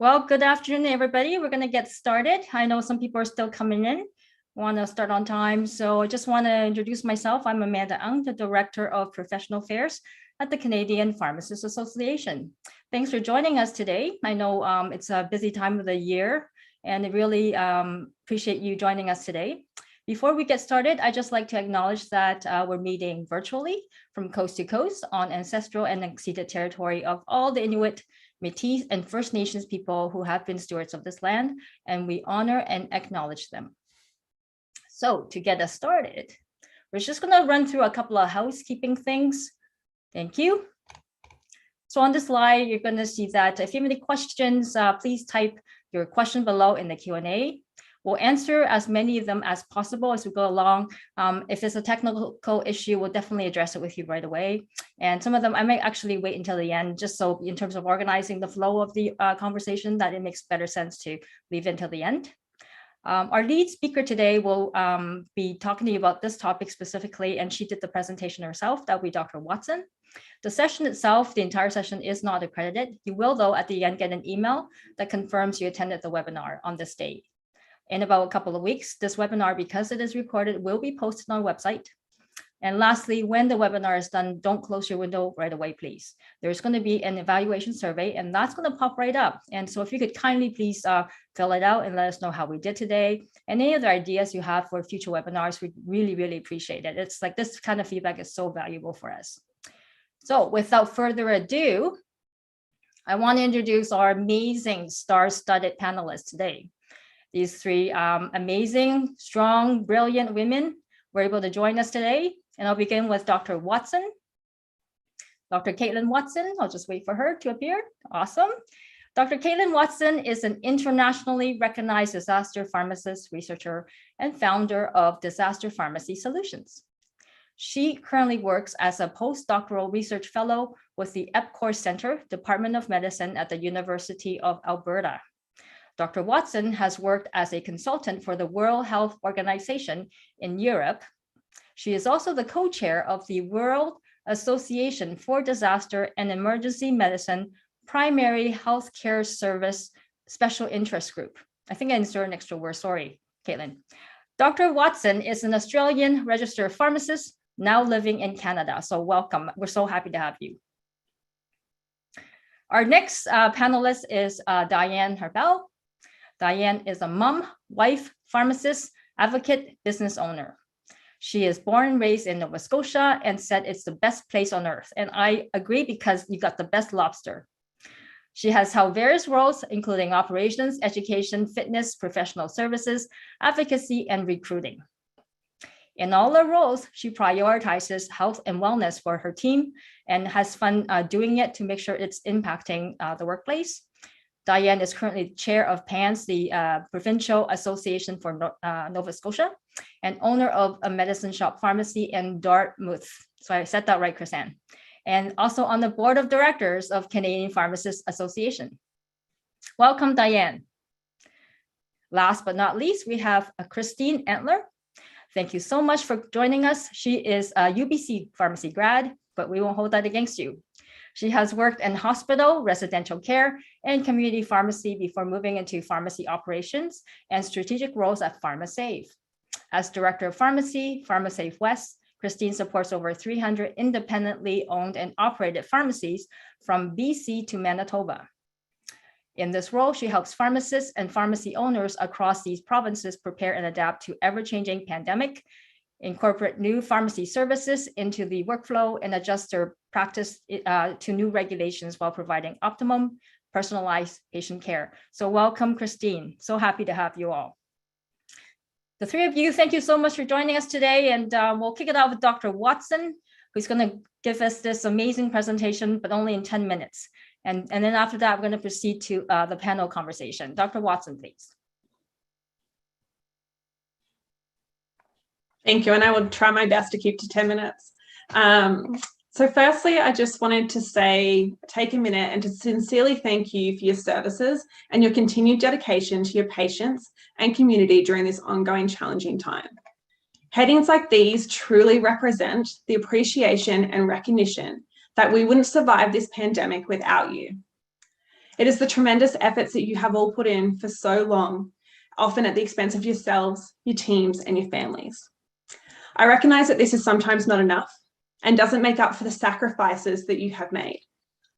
Well, good afternoon, everybody. We're going to get started. I know some people are still coming in, want to start on time. So I just want to introduce myself. I'm Amanda Ang, the Director of Professional Affairs at the Canadian Pharmacists Association. Thanks for joining us today. I know it's a busy time of the year, and I really appreciate you joining us today. Before we get started, I'd just like to acknowledge that we're meeting virtually from coast to coast on ancestral and unceded territory of all the Inuit, Métis, and First Nations people who have been stewards of this land, and we honor and acknowledge them. So to get us started, we're just going to run through a couple of housekeeping things. Thank you. So on this slide, you're going to see that if you have any questions, please type your question below in the Q&A. We'll answer as many of them as possible as we go along. If it's a technical issue, we'll definitely address it with you right away. And some of them, I might actually wait until the end, just so in terms of organizing the flow of the conversation, that it makes better sense to leave it until the end. Our lead speaker today will be talking to you about this topic specifically, and she did the presentation herself. That will be Dr. Watson. The session itself, the entire session is not accredited. You will, though, at the end get an email that confirms you attended the webinar on this day. In about a couple of weeks, this webinar, because it is recorded, will be posted on our website. And lastly, when the webinar is done, don't close your window right away, please. There's going to be an evaluation survey, and that's going to pop right up. And so if you could kindly please fill it out and let us know how we did today. And any other ideas you have for future webinars, we really, really appreciate it. It's like this kind of feedback is so valuable for us. So without further ado, I want to introduce our amazing star-studded panelists today. These three amazing, strong, brilliant women were able to join us today. And I'll begin with Dr. Watson. Dr. Caitlin Watson, I'll just wait for her to appear. Awesome. Dr. Caitlin Watson is an internationally recognized disaster pharmacist, researcher, and founder of Disaster Pharmacy Solutions. She currently works as a postdoctoral research fellow with the Epcor Center, Department of Medicine at the University of Alberta. Dr. Watson has worked as a consultant for the World Health Organization in Europe. She is also the co-chair of the World Association for Disaster and Emergency Medicine Primary Healthcare Service Special Interest Group. I think I inserted an extra word, sorry, Caitlin. Dr. Watson is an Australian registered pharmacist now living in Canada, so welcome. We're so happy to have you. Our next panelist is Diane Herbell. Diane is a mom, wife, pharmacist, advocate, business owner. She is born and raised in Nova Scotia and said it's the best place on earth. And I agree because you got the best lobster. She has held various roles, including operations, education, fitness, professional services, advocacy, and recruiting. In all her roles, she prioritizes health and wellness for her team and has fun doing it to make sure it's impacting the workplace. Diane is currently chair of PANS, the Provincial Association for Nova Scotia, and owner of a medicine shop pharmacy in Dartmouth. So I said that right, Chrisanne. And also on the board of directors of Canadian Pharmacists Association. Welcome, Diane. Last but not least, we have Christine Entler. Thank you so much for joining us. She is a UBC pharmacy grad, but we won't hold that against you. She has worked in hospital, residential care, and community pharmacy before moving into pharmacy operations and strategic roles at PharmaSave. As Director of Pharmacy, PharmaSave West, Christine supports over 300 independently owned and operated pharmacies from BC to Manitoba. In this role, she helps pharmacists and pharmacy owners across these provinces prepare and adapt to ever-changing pandemic, incorporate new pharmacy services into the workflow, and adjust their practice to new regulations while providing optimum personalized patient care. So welcome, Christine. So happy to have you all. The three of you, thank you so much for joining us today. And we'll kick it off with Dr. Watson, who's going to give us this amazing presentation, but only in 10 minutes. And then after that, we're going to proceed to the panel conversation. Dr. Watson, please. Thank you, and I will try my best to keep to 10 minutes. So firstly, I just wanted to take a minute and to sincerely thank you for your services and your continued dedication to your patients and community during this ongoing challenging time. Headings like these truly represent the appreciation and recognition that we wouldn't survive this pandemic without you. It is the tremendous efforts that you have all put in for so long, often at the expense of yourselves, your teams, and your families. I recognise that this is sometimes not enough and doesn't make up for the sacrifices that you have made.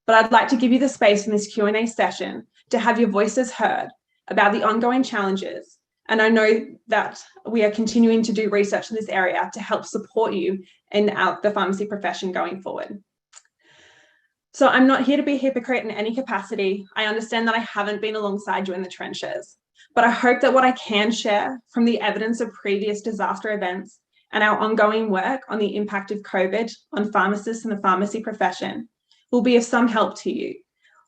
But I'd like to give you the space in this Q&A session to have your voices heard about the ongoing challenges. And I know that we are continuing to do research in this area to help support you in the pharmacy profession going forward. So I'm not here to be a hypocrite in any capacity. I understand that I haven't been alongside you in the trenches, but I hope that what I can share from the evidence of previous disaster events and our ongoing work on the impact of COVID on pharmacists and the pharmacy profession will be of some help to you,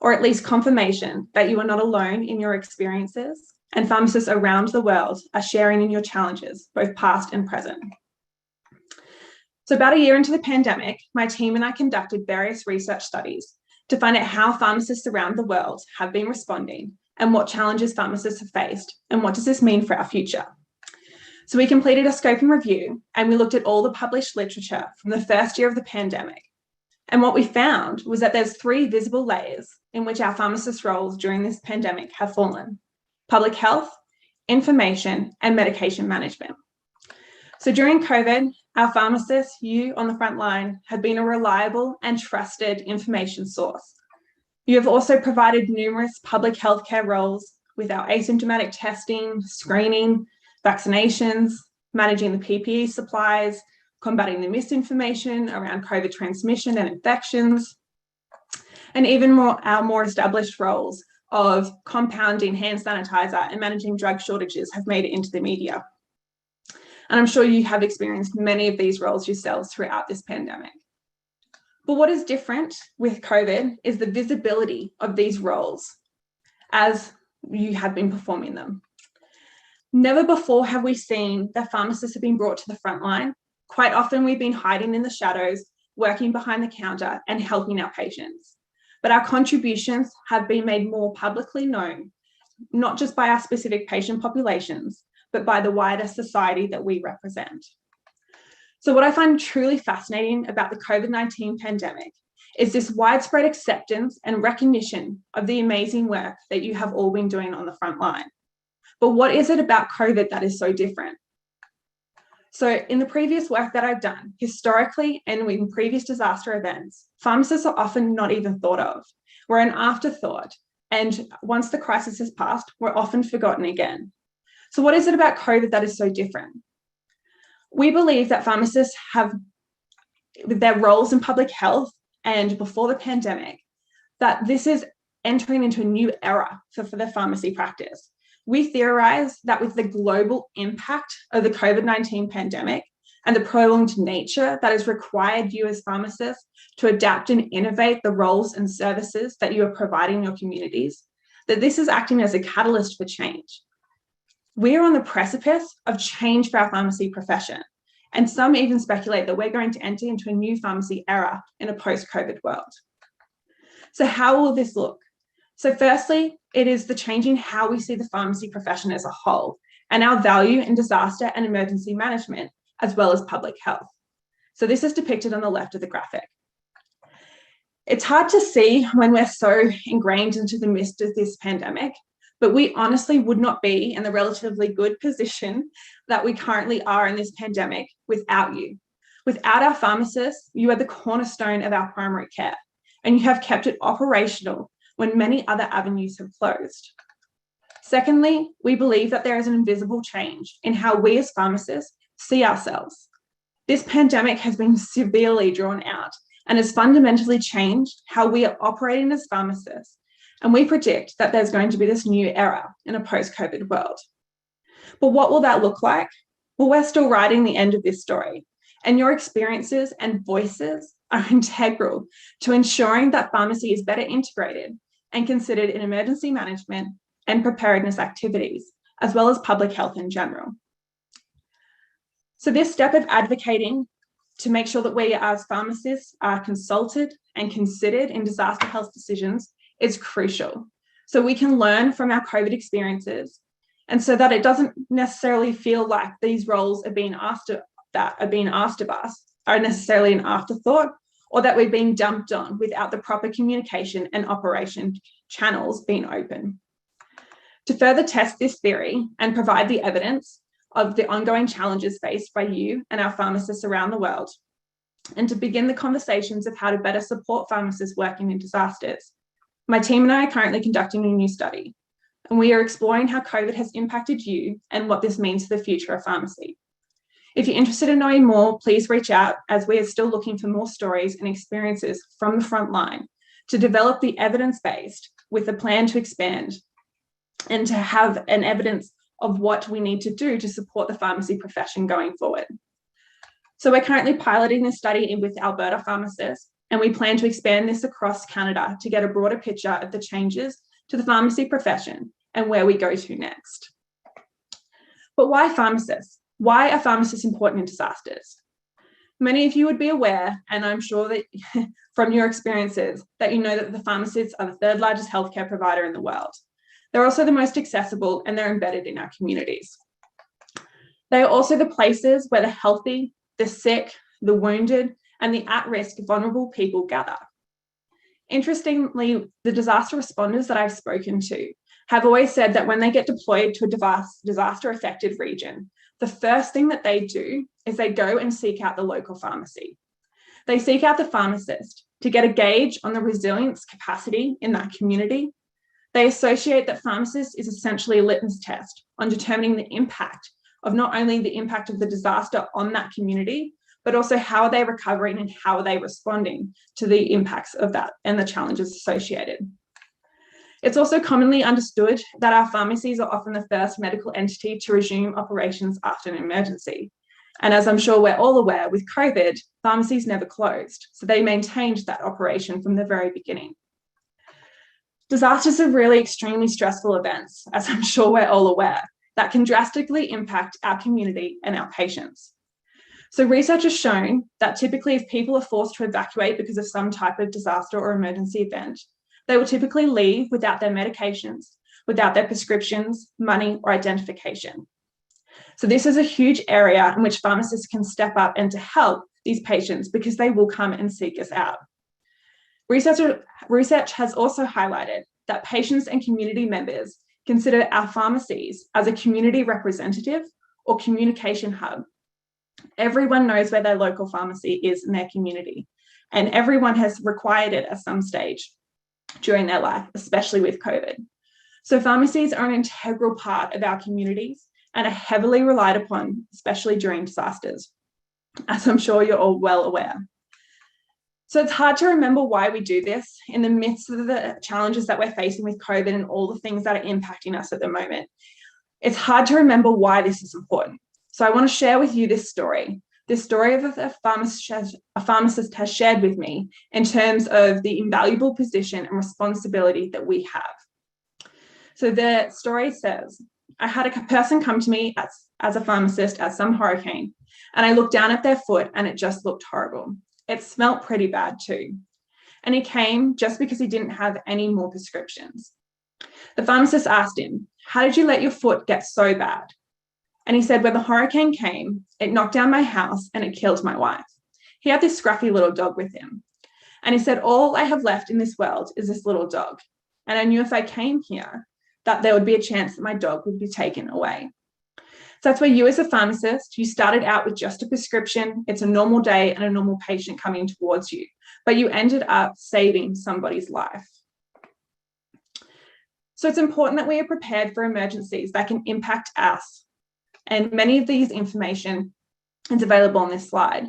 or at least confirmation that you are not alone in your experiences, and pharmacists around the world are sharing in your challenges, both past and present. So about a year into the pandemic, my team and I conducted various research studies to find out how pharmacists around the world have been responding and what challenges pharmacists have faced, and what does this mean for our future. So we completed a scoping review and we looked at all the published literature from the first year of the pandemic. And what we found was that there's 3 visible layers in which our pharmacist roles during this pandemic have fallen: public health, information, and medication management. So during COVID, our pharmacists, you on the front line, have been a reliable and trusted information source. You have also provided numerous public healthcare roles with our asymptomatic testing, screening, vaccinations, managing the PPE supplies, combating the misinformation around COVID transmission and infections, and even our more established roles of compounding hand sanitizer and managing drug shortages have made it into the media. And I'm sure you have experienced many of these roles yourselves throughout this pandemic. But what is different with COVID is the visibility of these roles as you have been performing them. Never before have we seen that pharmacists have been brought to the front line. Quite often we've been hiding in the shadows, working behind the counter and helping our patients. But our contributions have been made more publicly known, not just by our specific patient populations, but by the wider society that we represent. So what I find truly fascinating about the COVID-19 pandemic is this widespread acceptance and recognition of the amazing work that you have all been doing on the front line. But what is it about COVID that is so different? So in the previous work that I've done, historically and in previous disaster events, pharmacists are often not even thought of. We're an afterthought. And once the crisis has passed, we're often forgotten again. So what is it about COVID that is so different? We believe that pharmacists have, with their roles in public health and before the pandemic, that this is entering into a new era for the pharmacy practice. We theorize that with the global impact of the COVID-19 pandemic and the prolonged nature that has required you as pharmacists to adapt and innovate the roles and services that you are providing in your communities, that this is acting as a catalyst for change. We are on the precipice of change for our pharmacy profession, and some even speculate that we're going to enter into a new pharmacy era in a post-COVID world. So how will this look? So firstly, it is the changing how we see the pharmacy profession as a whole and our value in disaster and emergency management, as well as public health. So this is depicted on the left of the graphic. It's hard to see when we're so ingrained into the midst of this pandemic, but we honestly would not be in the relatively good position that we currently are in this pandemic without you. Without our pharmacists, you are the cornerstone of our primary care, and you have kept it operational when many other avenues have closed. Secondly, we believe that there is an invisible change in how we as pharmacists see ourselves. This pandemic has been severely drawn out and has fundamentally changed how we are operating as pharmacists. And we predict that there's going to be this new era in a post-COVID world. But what will that look like? Well, we're still writing the end of this story, and your experiences and voices are integral to ensuring that pharmacy is better integrated and considered in emergency management and preparedness activities, as well as public health in general. So this step of advocating to make sure that we as pharmacists are consulted and considered in disaster health decisions is crucial. So we can learn from our COVID experiences, and so that it doesn't necessarily feel like these roles are being asked of us are necessarily an afterthought, or that we're being dumped on without the proper communication and operation channels being open. To further test this theory and provide the evidence of the ongoing challenges faced by you and our pharmacists around the world, and to begin the conversations of how to better support pharmacists working in disasters, my team and I are currently conducting a new study, and we are exploring how COVID has impacted you and what this means for the future of pharmacy. If you're interested in knowing more, please reach out, as we are still looking for more stories and experiences from the front line to develop the evidence-based with a plan to expand and to have an evidence of what we need to do to support the pharmacy profession going forward. So we're currently piloting this study with Alberta pharmacists, and we plan to expand this across Canada to get a broader picture of the changes to the pharmacy profession and where we go to next. But why pharmacists? Why are pharmacists important in disasters? Many of you would be aware, and I'm sure that from your experiences, that you know that the pharmacists are the third largest healthcare provider in the world. They're also the most accessible, and they're embedded in our communities. They are also the places where the healthy, the sick, the wounded, and the at-risk vulnerable people gather. Interestingly, the disaster responders that I've spoken to have always said that when they get deployed to a disaster-affected region, the first thing that they do is they go and seek out the local pharmacy. They seek out the pharmacist to get a gauge on the resilience capacity in that community. They associate that pharmacist is essentially a litmus test on determining the impact of not only the impact of the disaster on that community, but also how are they recovering and how are they responding to the impacts of that and the challenges associated. It's also commonly understood that our pharmacies are often the first medical entity to resume operations after an emergency. And as I'm sure we're all aware, with COVID, pharmacies never closed, so they maintained that operation from the very beginning. Disasters are really extremely stressful events, as I'm sure we're all aware, that can drastically impact our community and our patients. So research has shown that typically if people are forced to evacuate because of some type of disaster or emergency event, they will typically leave without their medications, without their prescriptions, money, or identification. So this is a huge area in which pharmacists can step up and to help these patients, because they will come and seek us out. Research has also highlighted that patients and community members consider our pharmacies as a community representative or communication hub. Everyone knows where their local pharmacy is in their community, and everyone has required it at some stage during their life, especially with COVID. So pharmacies are an integral part of our communities and are heavily relied upon, especially during disasters, as I'm sure you're all well aware. So it's hard to remember why we do this in the midst of the challenges that we're facing with COVID and all the things that are impacting us at the moment. It's hard to remember why this is important. So I want to share with you this story of a pharmacist has shared with me in terms of the invaluable position and responsibility that we have. So the story says, I had a person come to me as a pharmacist at some hurricane, and I looked down at their foot and it just looked horrible. It smelt pretty bad too. And he came just because he didn't have any more prescriptions. The pharmacist asked him, how did you let your foot get so bad? And he said, when the hurricane came, it knocked down my house and it killed my wife. He had this scruffy little dog with him. And he said, all I have left in this world is this little dog. And I knew if I came here, that there would be a chance that my dog would be taken away. So that's where you as a pharmacist, you started out with just a prescription. It's a normal day and a normal patient coming towards you, but you ended up saving somebody's life. So it's important that we are prepared for emergencies that can impact us. And many of these information is available on this slide.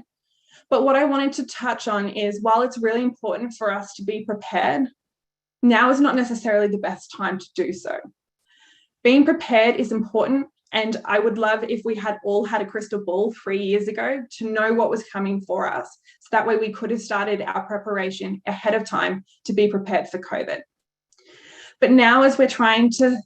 But what I wanted to touch on is, while it's really important for us to be prepared, now is not necessarily the best time to do so. Being prepared is important, and I would love if we had all had a crystal ball 3 years ago to know what was coming for us. So that way we could have started our preparation ahead of time to be prepared for COVID. But now, as we're trying to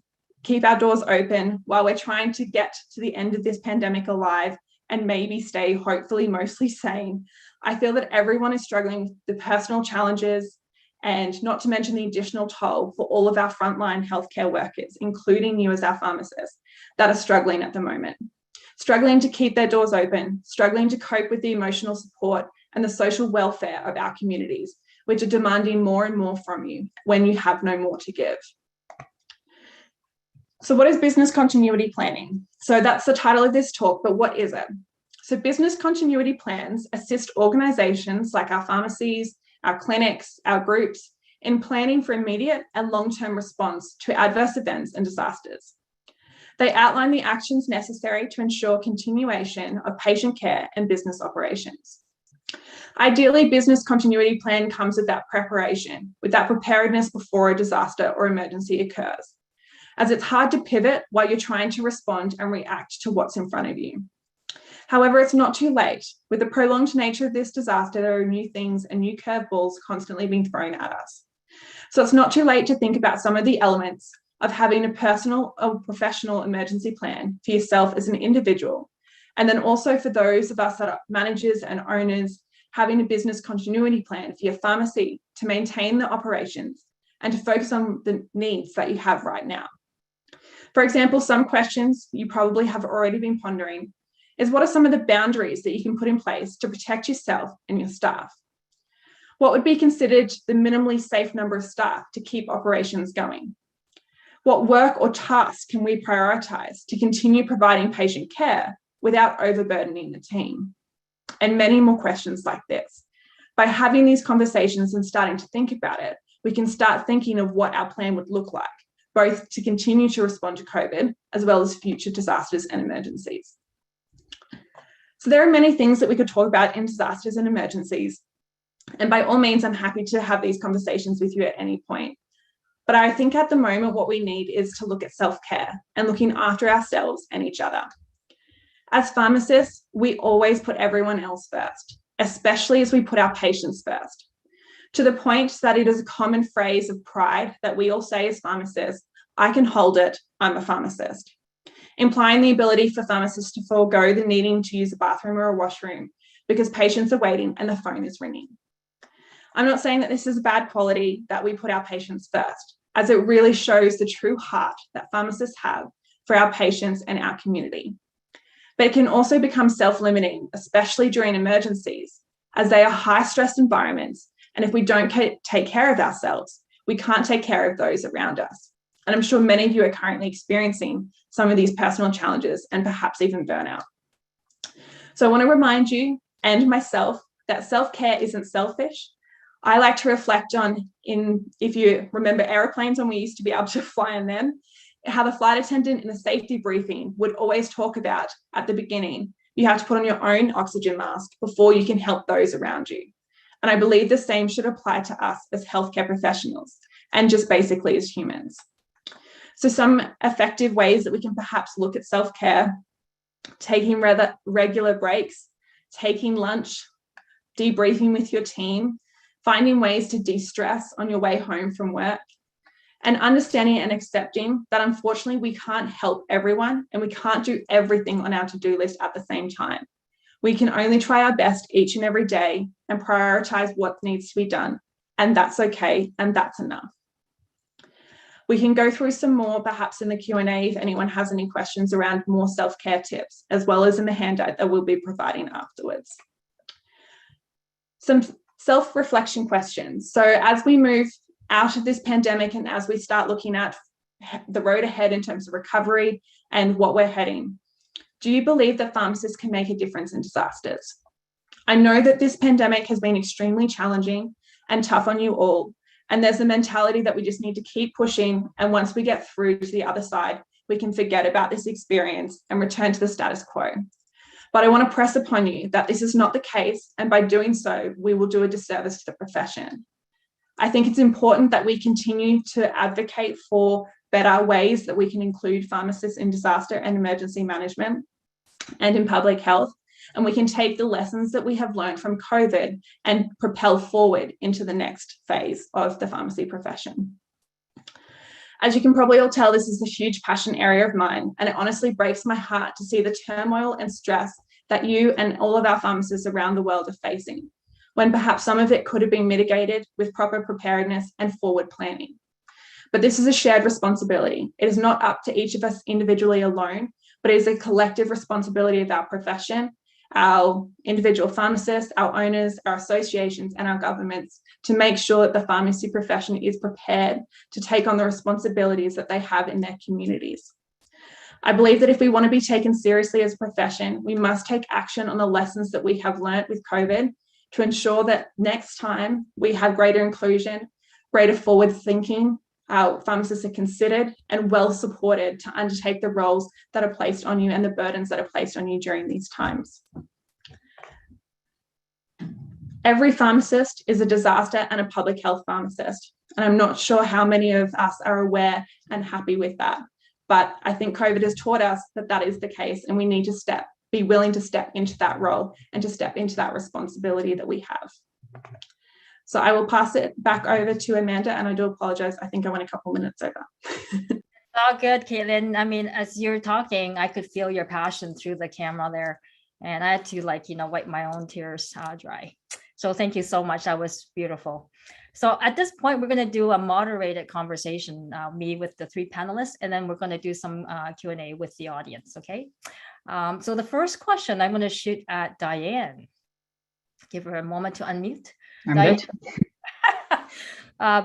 keep our doors open, while we're trying to get to the end of this pandemic alive and maybe stay hopefully mostly sane, I feel that everyone is struggling with the personal challenges, and not to mention the additional toll for all of our frontline healthcare workers, including you as our pharmacists, that are struggling at the moment, struggling to keep their doors open, struggling to cope with the emotional support and the social welfare of our communities, which are demanding more and more from you when you have no more to give. So what is business continuity planning? So that's the title of this talk, but what is it? So business continuity plans assist organisations like our pharmacies, our clinics, our groups in planning for immediate and long-term response to adverse events and disasters. They outline the actions necessary to ensure continuation of patient care and business operations. Ideally, business continuity plan comes with that preparation, with that preparedness before a disaster or emergency occurs, as it's hard to pivot while you're trying to respond and react to what's in front of you. However, it's not too late. With the prolonged nature of this disaster, there are new things and new curveballs constantly being thrown at us. So it's not too late to think about some of the elements of having a personal or professional emergency plan for yourself as an individual. And then also for those of us that are managers and owners, having a business continuity plan for your pharmacy to maintain the operations and to focus on the needs that you have right now. For example, some questions you probably have already been pondering is, what are some of the boundaries that you can put in place to protect yourself and your staff? What would be considered the minimally safe number of staff to keep operations going? What work or tasks can we prioritise to continue providing patient care without overburdening the team? And many more questions like this. By having these conversations and starting to think about it, we can start thinking of what our plan would look like, both to continue to respond to COVID, as well as future disasters and emergencies. So there are many things that we could talk about in disasters and emergencies. And by all means, I'm happy to have these conversations with you at any point. But I think at the moment, what we need is to look at self-care and looking after ourselves and each other. As pharmacists, we always put everyone else first, especially as we put our patients first, to the point that it is a common phrase of pride that we all say as pharmacists, I can hold it, I'm a pharmacist, implying the ability for pharmacists to forego the needing to use a bathroom or a washroom because patients are waiting and the phone is ringing. I'm not saying that this is a bad quality that we put our patients first, as it really shows the true heart that pharmacists have for our patients and our community. But it can also become self-limiting, especially during emergencies, as they are high-stress environments. And if we don't take care of ourselves, we can't take care of those around us. And I'm sure many of you are currently experiencing some of these personal challenges and perhaps even burnout. So I want to remind you and myself that self-care isn't selfish. I like to reflect on, if you remember airplanes when we used to be able to fly in them, how the flight attendant in a safety briefing would always talk about at the beginning, you have to put on your own oxygen mask before you can help those around you. And I believe the same should apply to us as healthcare professionals and just basically as humans. So some effective ways that we can perhaps look at self-care: taking regular breaks, taking lunch, debriefing with your team, finding ways to de-stress on your way home from work, and understanding and accepting that unfortunately we can't help everyone and we can't do everything on our to-do list at the same time. We can only try our best each and every day and prioritize what needs to be done, and that's okay, and that's enough. We can go through some more perhaps in the Q&A if anyone has any questions around more self-care tips, as well as in the handout that we'll be providing afterwards. Some self-reflection questions. So as we move out of this pandemic and as we start looking at the road ahead in terms of recovery and what we're heading, do you believe that pharmacists can make a difference in disasters? I know that this pandemic has been extremely challenging and tough on you all, and there's a mentality that we just need to keep pushing, and once we get through to the other side, we can forget about this experience and return to the status quo. But I want to press upon you that this is not the case, and by doing so, we will do a disservice to the profession. I think it's important that we continue to advocate for better ways that we can include pharmacists in disaster and emergency management and in public health, and we can take the lessons that we have learned from COVID and propel forward into the next phase of the pharmacy profession. As you can probably all tell, this is a huge passion area of mine, and it honestly breaks my heart to see the turmoil and stress that you and all of our pharmacists around the world are facing, when perhaps some of it could have been mitigated with proper preparedness and forward planning. But this is a shared responsibility. It is not up to each of us individually alone, but it is a collective responsibility of our profession, our individual pharmacists, our owners, our associations, and our governments to make sure that the pharmacy profession is prepared to take on the responsibilities that they have in their communities. I believe that if we want to be taken seriously as a profession, we must take action on the lessons that we have learnt with COVID to ensure that next time we have greater inclusion, greater forward thinking, our pharmacists are considered and well supported to undertake the roles that are placed on you and the burdens that are placed on you during these times. Every pharmacist is a disaster and a public health pharmacist, and I'm not sure how many of us are aware and happy with that. But I think COVID has taught us that that is the case, and we need to be willing to step into that role and to step into that responsibility that we have. So I will pass it back over to Amanda, and I do apologize. I think I went a couple minutes over. All good, Caitlin. I mean, as you're talking, I could feel your passion through the camera there, and I had to wipe my own tears dry. So thank you so much. That was beautiful. So at this point, we're going to do a moderated conversation, me with the three panelists, and then we're going to do some Q&A with the audience, okay? So the first question I'm going to shoot at Diane. Give her a moment to unmute. I'm good.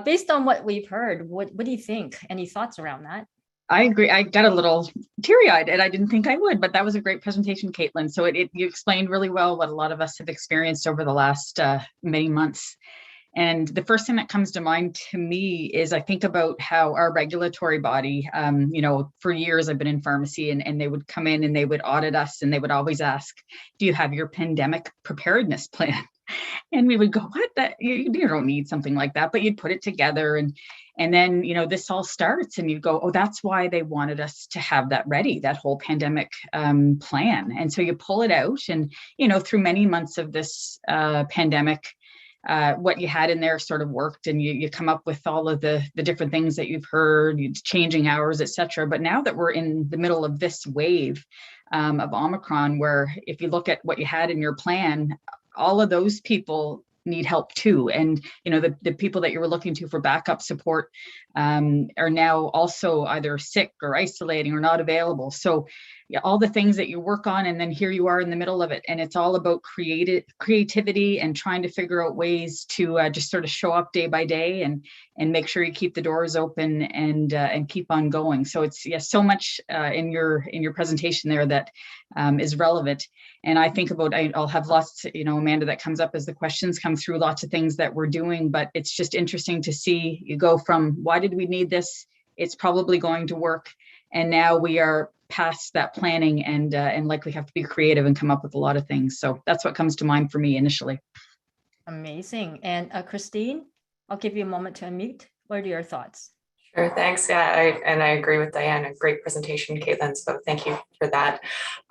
Based on what we've heard, what do you think? Any thoughts around that? I agree. I got a little teary-eyed, and I didn't think I would, but that was a great presentation, Caitlin. So you explained really well what a lot of us have experienced over the last many months. And the first thing that comes to mind to me is I think about how our regulatory body, for years I've been in pharmacy, and they would come in and they would audit us, and they would always ask, do you have your pandemic preparedness plan? And we would go, what? That you don't need something like that, but you'd put it together, and then this all starts, and you go, oh, that's why they wanted us to have that ready, that whole pandemic plan. And so you pull it out, and through many months of this pandemic, what you had in there sort of worked, and you come up with all of the different things that you've heard, changing hours, etc. But now that we're in the middle of this wave of Omicron, where if you look at what you had in your plan, all of those people need help too. And the people that you were looking to for backup support are now also either sick or isolating or not available. So all the things that you work on, and then here you are in the middle of it, and it's all about creativity and trying to figure out ways to just sort of show up day by day and make sure you keep the doors open and keep on going. So it's so much in your presentation there that is relevant. And I think about, I'll have lots, Amanda, that comes up as the questions come through, lots of things that we're doing, but it's just interesting to see you go from, why did we need this? It's probably going to work. And now we are past that planning and likely have to be creative and come up with a lot of things. So that's what comes to mind for me initially. Amazing. And Christine, I'll give you a moment to unmute. What are your thoughts? Sure, thanks. Yeah, I agree with Diane. A great presentation, Caitlin. So thank you for that.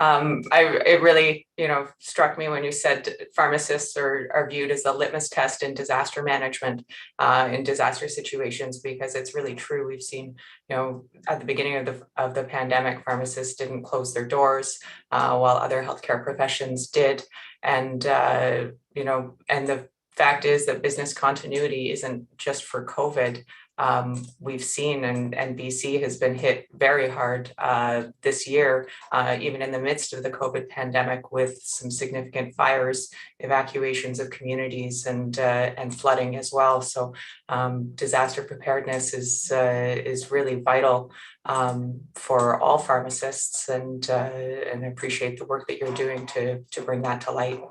It really, struck me when you said pharmacists are viewed as the litmus test in disaster management, in disaster situations, because it's really true. We've seen, at the beginning of the pandemic, pharmacists didn't close their doors while other healthcare professions did, and and the fact is that business continuity isn't just for COVID. We've seen, and BC has been hit very hard this year, even in the midst of the COVID pandemic, with some significant fires, evacuations of communities, and flooding as well. So disaster preparedness is really vital for all pharmacists, and I appreciate the work that you're doing to bring that to light.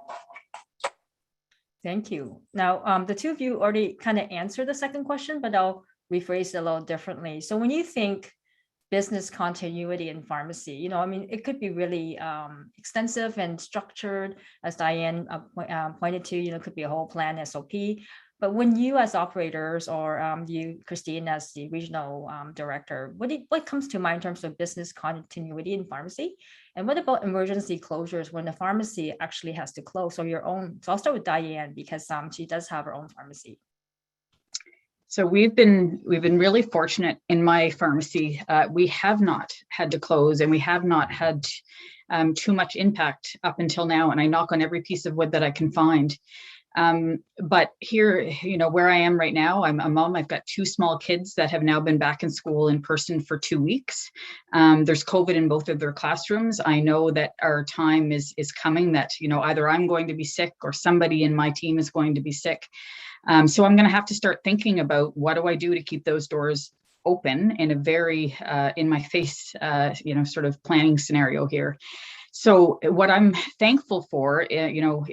Thank you. Now, the two of you already kind of answered the second question, but I'll rephrase it a little differently. So when you think business continuity in pharmacy, it could be really extensive and structured, as Diane pointed to, it could be a whole plan, SOP. But when you as operators, or you, Christine, as the regional director, what comes to mind in terms of business continuity in pharmacy? And what about emergency closures when the pharmacy actually has to close, or your own? So I'll start with Diane, because she does have her own pharmacy. So we've been really fortunate in my pharmacy. We have not had to close, and we have not had too much impact up until now. And I knock on every piece of wood that I can find. But here, you know, where I am right now, I'm a mom. I've got 2 small kids that have now been back in school in person for 2 weeks. There's COVID in both of their classrooms. I know that our time is coming, that, you know, either I'm going to be sick or somebody in my team is going to be sick. So I'm going to have to start thinking about, what do I do to keep those doors open in a very in my face, you know, sort of planning scenario here. So what I'm thankful for, you know,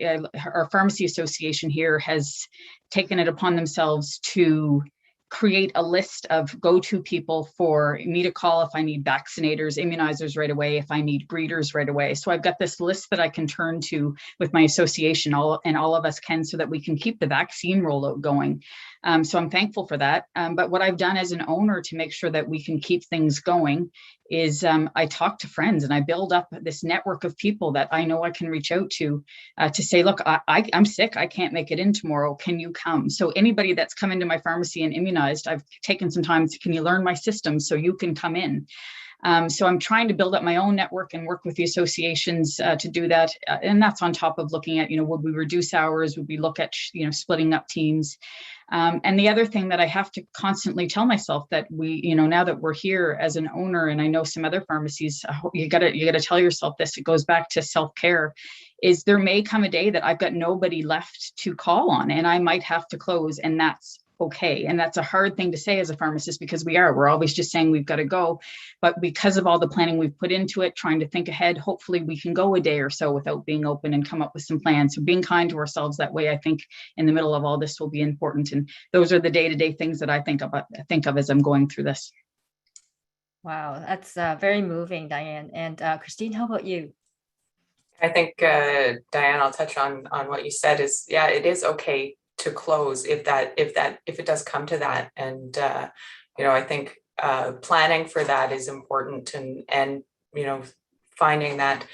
our pharmacy association here has taken it upon themselves to create a list of go-to people for me to call if I need vaccinators, immunizers right away, if I need greeters right away. So I've got this list that I can turn to with my association, all of us can, so that we can keep the vaccine rollout going. So I'm thankful for that. But what I've done as an owner to make sure that we can keep things going is I talk to friends, and I build up this network of people that I know I can reach out to say, look, I'm sick, I can't make it in tomorrow, can you come? So anybody that's come into my pharmacy and immunized, I've taken some time to, can you learn my system so you can come in? So I'm trying to build up my own network and work with the associations to do that. And that's on top of looking at, you know, would we reduce hours? Would we look at, you know, splitting up teams? And the other thing that I have to constantly tell myself, that we, you know, now that we're here as an owner, and I know some other pharmacies, you gotta tell yourself this, it goes back to self-care, is there may come a day that I've got nobody left to call on and I might have to close, and that's okay. And that's a hard thing to say as a pharmacist, because we're always just saying we've got to go. But because of all the planning we've put into it, trying to think ahead, hopefully we can go a day or so without being open and come up with some plans. So being kind to ourselves that way, I think in the middle of all this will be important. And those are the day-to-day things that I think of as I'm going through this. Wow, that's very moving, Diane. And Christine, how about you? I think, Diane, I'll touch on what you said is, yeah, it is okay to close if it does come to that. And, you know, I think planning for that is important, and, you know, finding that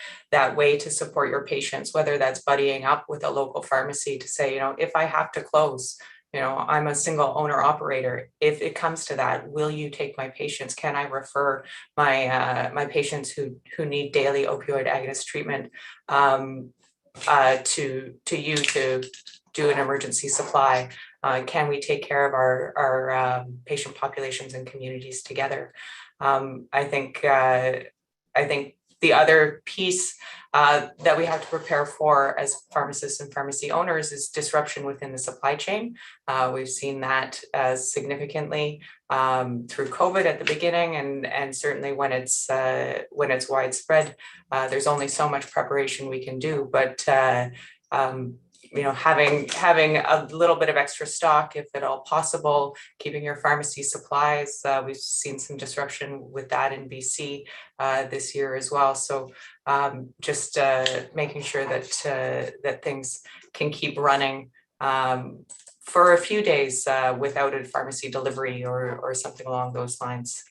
way to support your patients, whether that's buddying up with a local pharmacy to say, you know, if I have to close, you know, I'm a single owner operator. If it comes to that, will you take my patients? Can I refer my patients who need daily opioid agonist treatment to you to do an emergency supply? Can we take care of our patient populations and communities together? I think the other piece that we have to prepare for as pharmacists and pharmacy owners is disruption within the supply chain. We've seen that significantly through COVID at the beginning, and certainly when it's widespread. There's only so much preparation we can do, but you know, having a little bit of extra stock, if at all possible, keeping your pharmacy supplies. We've seen some disruption with that in BC this year as well. So just making sure that things can keep running for a few days without a pharmacy delivery or something along those lines.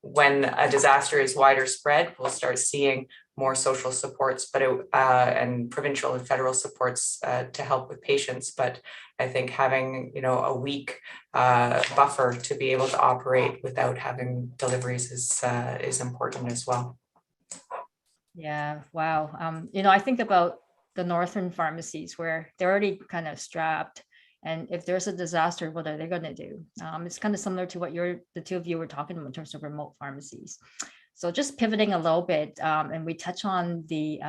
When a disaster is wider spread, we'll start seeing more social supports, but and provincial and federal supports to help with patients. But I think having, you know, a week buffer to be able to operate without having deliveries is important as well. Yeah, wow. You know, I think about the northern pharmacies where they're already kind of strapped. And if there's a disaster, what are they going to do? It's kind of similar to what the two of you were talking about in terms of remote pharmacies. So just pivoting a little bit, and we touch on the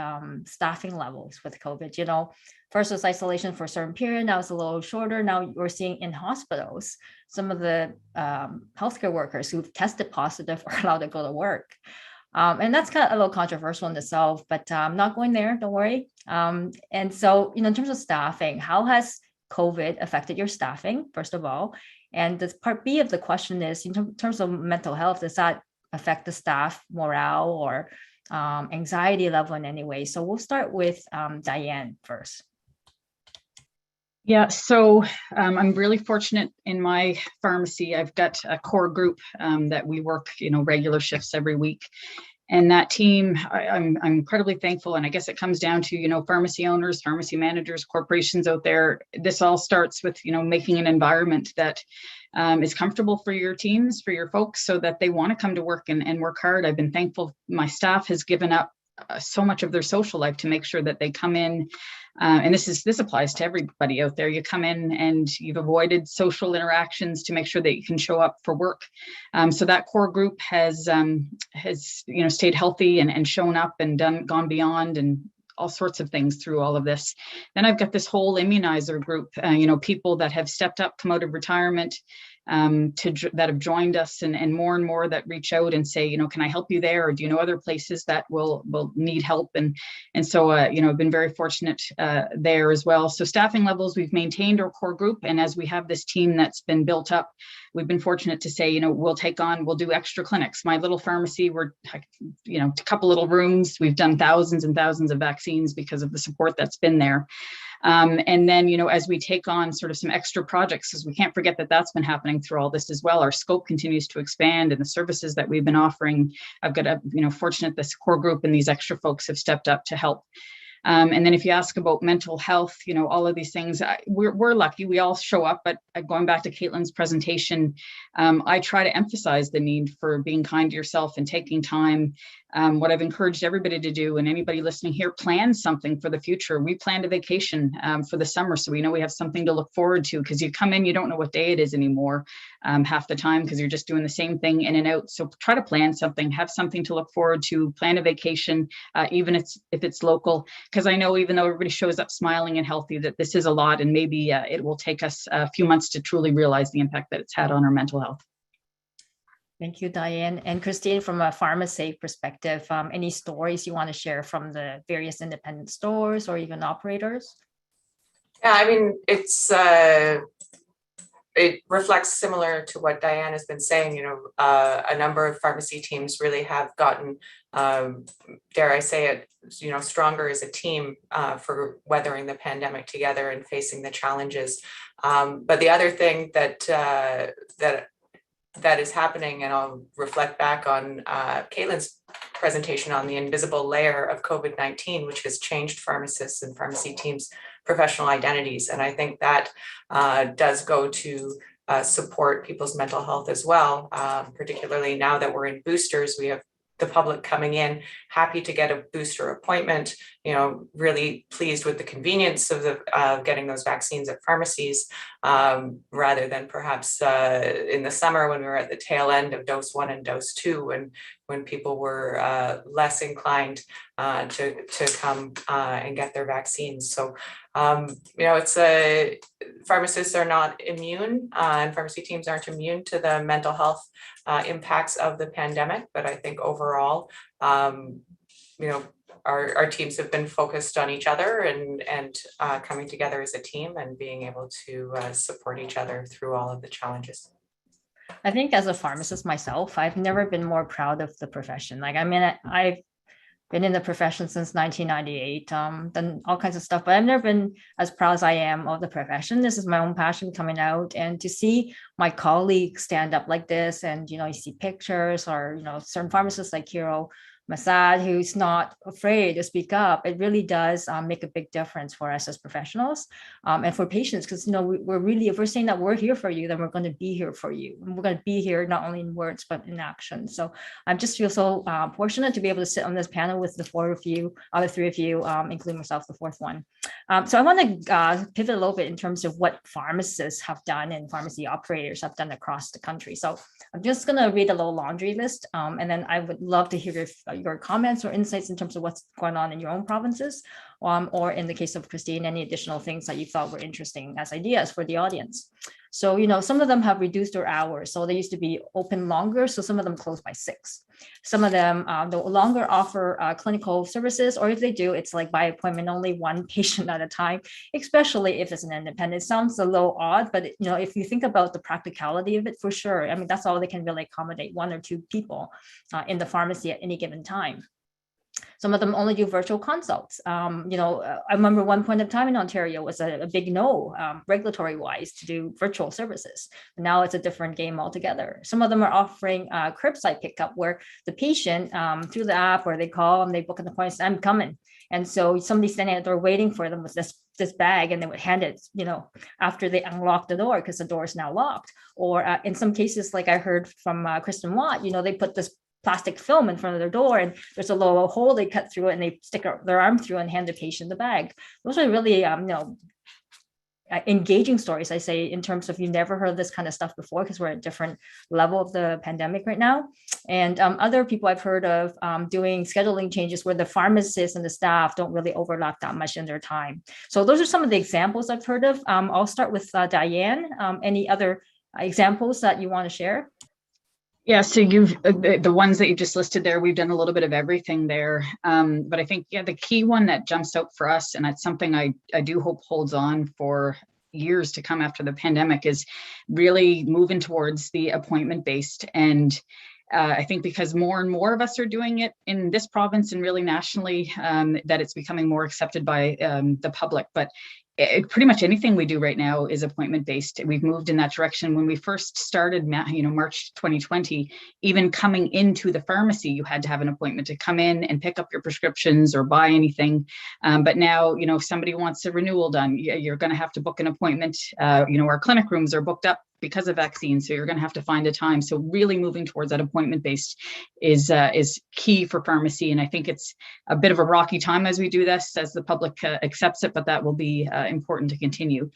staffing levels with COVID. You know, first was isolation for a certain period. Now it's a little shorter. Now we're seeing in hospitals, some of the healthcare workers who've tested positive are allowed to go to work. And that's kind of a little controversial in itself, but I'm not going there, don't worry. And so, you know, in terms of staffing, how has COVID affected your staffing, first of all? And the part B of the question is, in terms of mental health, does that affect the staff morale or anxiety level in any way? So we'll start with Diane first. Yeah, so I'm really fortunate in my pharmacy. I've got a core group that we work, you know, regular shifts every week. And that team, I'm incredibly thankful. And I guess it comes down to, you know, pharmacy owners, pharmacy managers, corporations out there. This all starts with, you know, making an environment that is comfortable for your teams, for your folks, so that they want to come to work and work hard. I've been thankful my staff has given up so much of their social life to make sure that they come in. And this applies to everybody out there. You come in and you've avoided social interactions to make sure that you can show up for work. So that core group has stayed healthy and shown up and gone beyond and all sorts of things through all of this. Then I've got this whole immunizer group, people that have stepped up, come out of retirement, that have joined us, and more that reach out and say, can I help you there, or do you know other places that will need help? And so I've been very fortunate there as well. So staffing levels, we've maintained our core group, and as we have this team that's been built up, we've been fortunate to say, we'll do extra clinics. My little pharmacy, we're a couple little rooms. We've done thousands and thousands of vaccines because of the support that's been there. And then, as we take on sort of some extra projects, because we can't forget that that's been happening through all this as well, our scope continues to expand, and the services that we've been offering, I've got fortunate this core group and these extra folks have stepped up to help. And then if you ask about mental health, all of these things, we're lucky. We all show up, but going back to Caitlin's presentation, I try to emphasize the need for being kind to yourself and taking time. What I've encouraged everybody to do, and anybody listening here, plan something for the future. We planned a vacation for the summer, so we know we have something to look forward to, because you come in, you don't know what day it is anymore half the time, because you're just doing the same thing in and out. So try to plan something, have something to look forward to, plan a vacation, even if it's local, because I know even though everybody shows up smiling and healthy, that this is a lot, and maybe it will take us a few months to truly realize the impact that it's had on our mental health. Thank you, Diane. And Christine, from a pharmacy perspective, any stories you want to share from the various independent stores or even operators? Yeah, I mean, it reflects similar to what Diane has been saying. A number of pharmacy teams really have gotten, dare I say it, stronger as a team for weathering the pandemic together and facing the challenges. But the other thing that is happening, and I'll reflect back on Caitlin's presentation on the invisible layer of COVID-19, which has changed pharmacists and pharmacy teams' professional identities. And I think that does go to support people's mental health as well, particularly now that we're in boosters. We have the public coming in, happy to get a booster appointment, really pleased with the convenience of getting those vaccines at pharmacies, rather than perhaps in the summer when we were at the tail end of dose 1 and dose 2, when people were less inclined to come and get their vaccines. So, pharmacists are not immune, and pharmacy teams aren't immune to the mental health impacts of the pandemic. But I think overall, our teams have been focused on each other and coming together as a team and being able to support each other through all of the challenges. I think as a pharmacist myself, I've never been more proud of the profession. I've been in the profession since 1998, done all kinds of stuff, but I've never been as proud as I am of the profession. This is my own passion coming out, and to see my colleagues stand up like this, and you see pictures, or certain pharmacists like Kiro Masad, who's not afraid to speak up, it really does make a big difference for us as professionals, and for patients, because we're really, if we're saying that we're here for you, then we're going to be here for you, and we're going to be here not only in words but in action. So I just feel so fortunate to be able to sit on this panel with the three of you, including myself, the fourth one. So I want to pivot a little bit in terms of what pharmacists have done and pharmacy operators have done across the country. So I'm just going to read a little laundry list, and then I would love to hear your comments or insights in terms of what's going on in your own provinces, or in the case of Christine, any additional things that you thought were interesting as ideas for the audience. So, some of them have reduced their hours. So they used to be open longer. So some of them close by 6. Some of them no longer offer clinical services, or if they do, it's like by appointment, only one patient at a time, especially if it's an independent. It sounds a little odd, but if you think about the practicality of it, for sure, I mean, that's all they can really accommodate, 1 or 2 people in the pharmacy at any given time. Some of them only do virtual consults. I remember one point of time in Ontario was a big no, regulatory wise, to do virtual services. But now it's a different game altogether. Some of them are offering curbside pickup, where the patient through the app, or they call and they book an appointment, I'm coming. And so somebody's standing at the door waiting for them with this bag, and they would hand it, after they unlock the door, because the door is now locked. Or in some cases, like I heard from Kristen Watt, they put this plastic film in front of their door, and there's a little hole they cut through it, and they stick their arm through and hand the patient the bag. Those are really, engaging stories, I say, in terms of you never heard this kind of stuff before, because we're at a different level of the pandemic right now. And other people I've heard of doing scheduling changes where the pharmacists and the staff don't really overlap that much in their time. So those are some of the examples I've heard of. I'll start with Diane. Any other examples that you want to share? Yeah, so you've the ones that you just listed there, we've done a little bit of everything there. But I think, the key one that jumps out for us, and that's something I do hope holds on for years to come after the pandemic, is really moving towards the appointment-based. And I think because more and more of us are doing it in this province and really nationally, that it's becoming more accepted by the public. But pretty much anything we do right now is appointment based. We've moved in that direction. When we first started, March 2020, even coming into the pharmacy, you had to have an appointment to come in and pick up your prescriptions or buy anything. But now, if somebody wants a renewal done, you're going to have to book an appointment. Our clinic rooms are booked up because of vaccines, so you're going to have to find a time. So really moving towards that appointment based is key for pharmacy, and I think it's a bit of a rocky time as we do this, as the public accepts it, but that will be important to continue.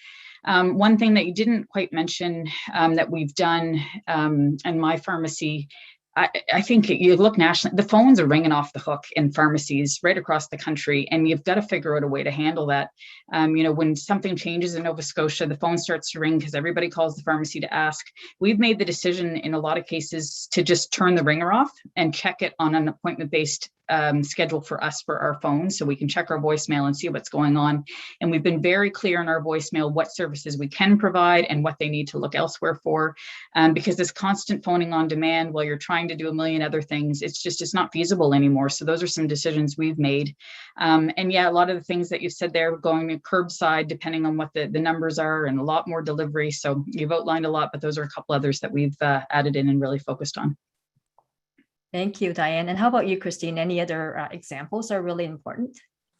One thing that you didn't quite mention that we've done in my pharmacy, I think you look nationally, the phones are ringing off the hook in pharmacies right across the country, and you've got to figure out a way to handle that. When something changes in Nova Scotia, the phone starts to ring because everybody calls the pharmacy to ask. We've made the decision in a lot of cases to just turn the ringer off and check it on an appointment-based schedule for us for our phones, so we can check our voicemail and see what's going on. And we've been very clear in our voicemail what services we can provide and what they need to look elsewhere for, because this constant phoning on demand while you're trying to do a million other things, it's not feasible anymore. So those are some decisions we've made. And yeah, a lot of the things that you said there, going to curbside depending on what the numbers are, and a lot more delivery. So you've outlined a lot, but those are a couple others that we've added in and really focused on. Thank you, Diane. And how about you, Christine? Any other examples are really important?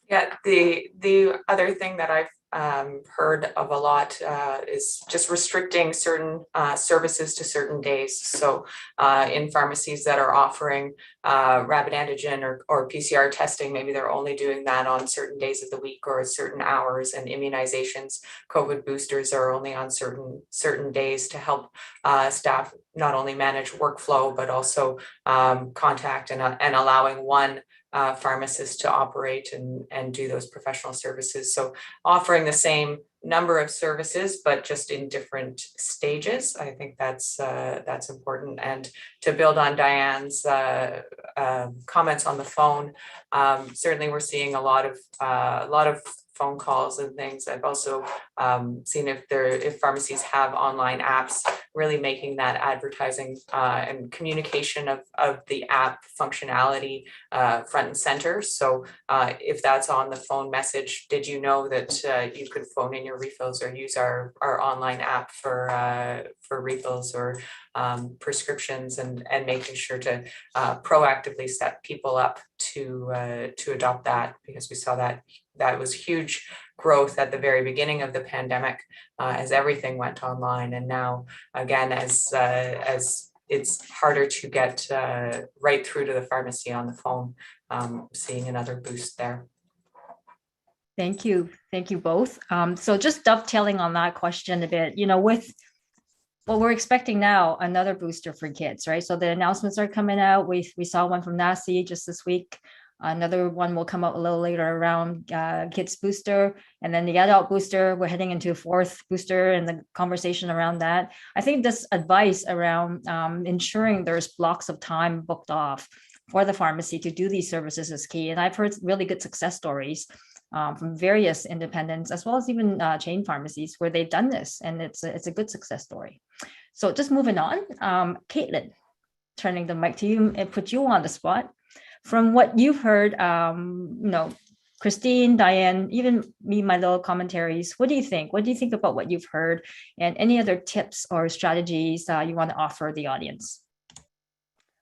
Yeah, the other thing that I've heard of a lot is just restricting certain services to certain days. So in pharmacies that are offering rapid antigen or PCR testing, maybe they're only doing that on certain days of the week or certain hours, and immunizations, COVID boosters are only on certain days to help staff not only manage workflow, but also contact and allowing one pharmacist to operate and do those professional services. So offering the same number of services, but just in different stages. I think that's important. And to build on Diane's comments on the phone, certainly we're seeing a lot of phone calls and things. I've also seen if pharmacies have online apps, really making that advertising and communication of the app functionality front and center. So if that's on the phone message, did you know that you could phone in your refills or use our online app for refills or prescriptions, and making sure to proactively set people up to adopt that, because we saw that was huge growth at the very beginning of the pandemic as everything went online. And now, again, as it's harder to get right through to the pharmacy on the phone, seeing another boost there. Thank you both. So just dovetailing on that question a bit, with what we're expecting now, another booster for kids, right? So the announcements are coming out. We saw one from NACI just this week. Another one will come out a little later around kids booster, and then the adult booster. We're heading into a fourth booster and the conversation around that. I think this advice around ensuring there's blocks of time booked off for the pharmacy to do these services is key. And I've heard really good success stories from various independents as well as even chain pharmacies where they've done this, and it's a good success story. So just moving on, Caitlin, turning the mic to you and put you on the spot. From what you've heard, Christine, Diane, even me, my little commentaries, what do you think? What do you think about what you've heard, and any other tips or strategies you want to offer the audience?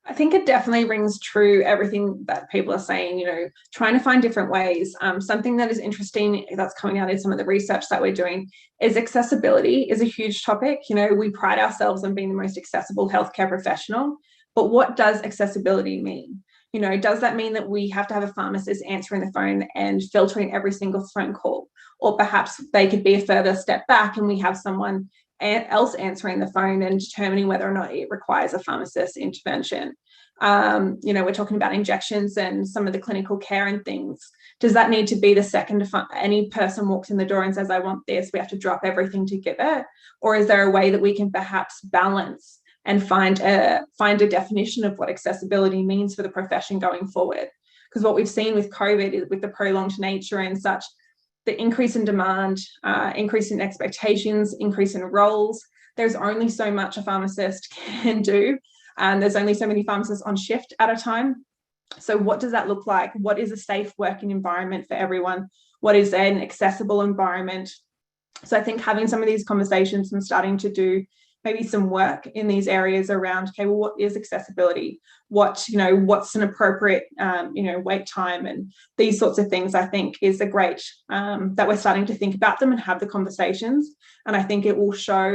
I think it definitely rings true, everything that people are saying, trying to find different ways. Something that is interesting that's coming out in some of the research that we're doing is accessibility is a huge topic. We pride ourselves on being the most accessible healthcare professional, But what does accessibility mean? You know, does that mean that we have to have a pharmacist answering the phone and filtering every single phone call? Or perhaps they could be a further step back and we have someone else answering the phone and determining whether or not it requires a pharmacist intervention. You know, we're talking about injections and some of the clinical care and things. Does that need to be the second any person walks in the door and says, I want this, we have to drop everything to give it? Or is there a way that we can perhaps balance and find a definition of what accessibility means for the profession going forward? Because what we've seen with COVID is, with the prolonged nature and such, the increase in demand, increase in expectations, increase in roles, there's only so much a pharmacist can do. And there's only so many pharmacists on shift at a time. So what does that look like? What is a safe working environment for everyone? What is an accessible environment? So I think having some of these conversations and starting to do maybe some work in these areas around, okay, well, what is accessibility? What, you know, what's an appropriate, you know, wait time, and these sorts of things, I think is a great, that we're starting to think about them and have the conversations. And I think it will show,